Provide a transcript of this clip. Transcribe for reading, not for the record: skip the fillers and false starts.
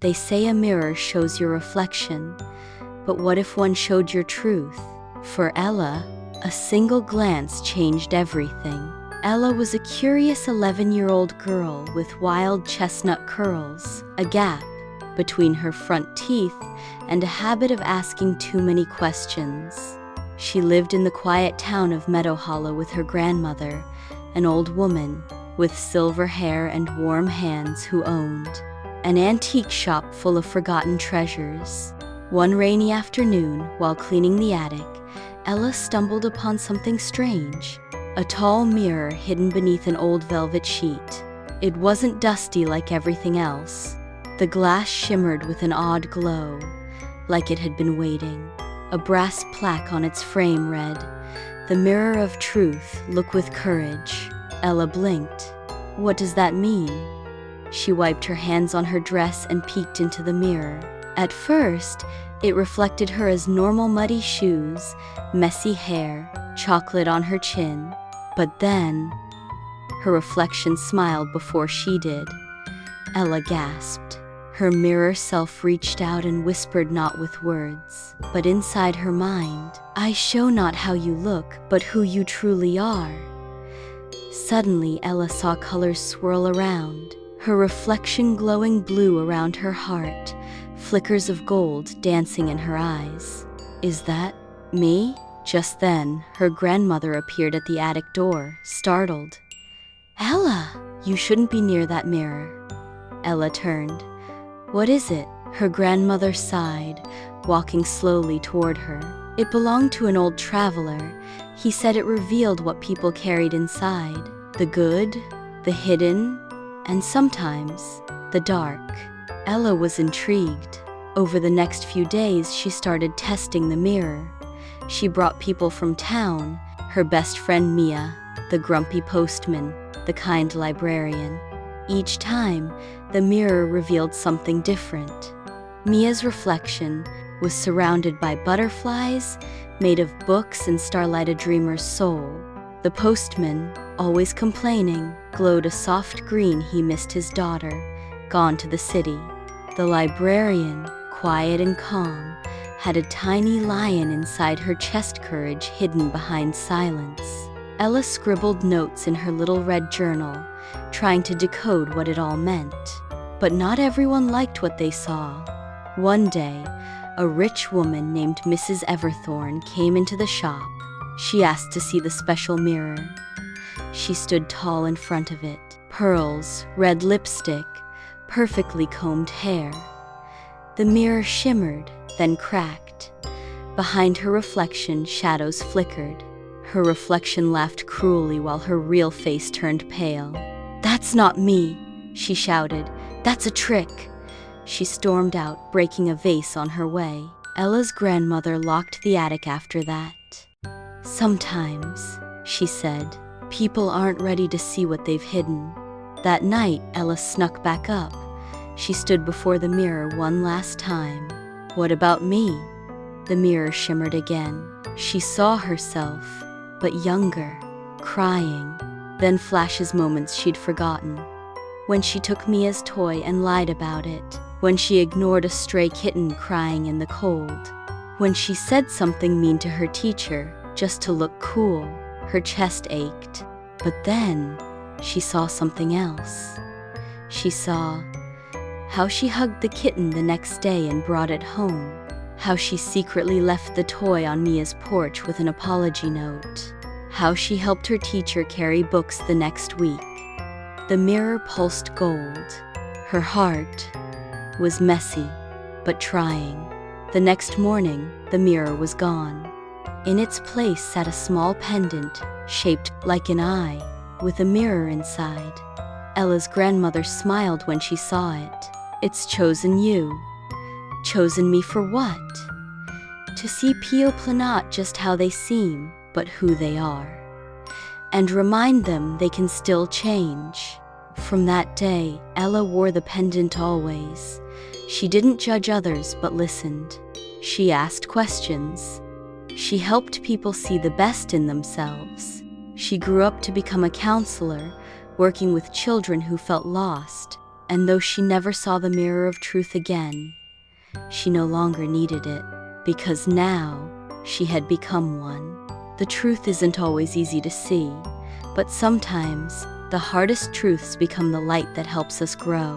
They say a mirror shows your reflection, but what if one showed your truth? For Ella, a single glance changed everything. Ella was a curious 11-year-old girl with wild chestnut curls, a gap between her front teeth, and a habit of asking too many questions. She lived in the quiet town of Meadow Hollow with her grandmother, an old woman with silver hair and warm hands who owned an antique shop full of forgotten treasures. One rainy afternoon, while cleaning the attic, Ella stumbled upon something strange. A tall mirror hidden beneath an old velvet sheet. It wasn't dusty like everything else. The glass shimmered with an odd glow, like it had been waiting. A brass plaque on its frame read, "The Mirror of Truth, look with courage." Ella blinked. What does that mean? She wiped her hands on her dress and peeked into the mirror. At first, it reflected her as normal muddy shoes, messy hair, chocolate on her chin. But then, her reflection smiled before she did. Ella gasped. Her mirror self reached out and whispered, not with words, but inside her mind, "I show not how you look, but who you truly are." Suddenly, Ella saw colors swirl around, her reflection glowing blue around her heart, flickers of gold dancing in her eyes. "Is that me?" Just then, her grandmother appeared at the attic door, startled. "Ella, you shouldn't be near that mirror." Ella turned. "What is it?" Her grandmother sighed, walking slowly toward her. "It belonged to an old traveler. He said it revealed what people carried inside. The good, the hidden, and sometimes the dark." Ella was intrigued. Over the next few days, she started testing the mirror. She brought people from town, her best friend Mia, the grumpy postman, the kind librarian. Each time, the mirror revealed something different. Mia's reflection was surrounded by butterflies, made of books and starlight a dreamer's soul. The postman, always complaining, glowed a soft green. He missed his daughter, gone to the city. The librarian, quiet and calm, had a tiny lion inside her chest, courage hidden behind silence. Ella scribbled notes in her little red journal, trying to decode what it all meant. But not everyone liked what they saw. One day, a rich woman named Mrs. Everthorne came into the shop. She asked to see the special mirror. She stood tall in front of it. Pearls, red lipstick, perfectly combed hair. The mirror shimmered, then cracked. Behind her reflection, shadows flickered. Her reflection laughed cruelly while her real face turned pale. "That's not me," she shouted. "That's a trick." She stormed out, breaking a vase on her way. Ella's grandmother locked the attic after that. "Sometimes," she said, "people aren't ready to see what they've hidden." That night, Ella snuck back up. She stood before the mirror one last time. "What about me?" The mirror shimmered again. She saw herself, but younger, crying. Then flashes moments she'd forgotten. When she took Mia's toy and lied about it. When she ignored a stray kitten crying in the cold. When she said something mean to her teacher, just to look cool. Her chest ached. But then, she saw something else. She saw how she hugged the kitten the next day and brought it home. How she secretly left the toy on Mia's porch with an apology note. How she helped her teacher carry books the next week. The mirror pulsed gold. Her heart was messy, but trying. The next morning, the mirror was gone. In its place sat a small pendant, shaped like an eye, with a mirror inside. Ella's grandmother smiled when she saw it. "It's chosen you." "Chosen me for what?" "To see people not just how they seem, but who they are. And remind them they can still change." From that day, Ella wore the pendant always. She didn't judge others but listened. She asked questions. She helped people see the best in themselves. She grew up to become a counselor, working with children who felt lost. And though she never saw the mirror of truth again, she no longer needed it, because now she had become one. The truth isn't always easy to see, but sometimes the hardest truths become the light that helps us grow.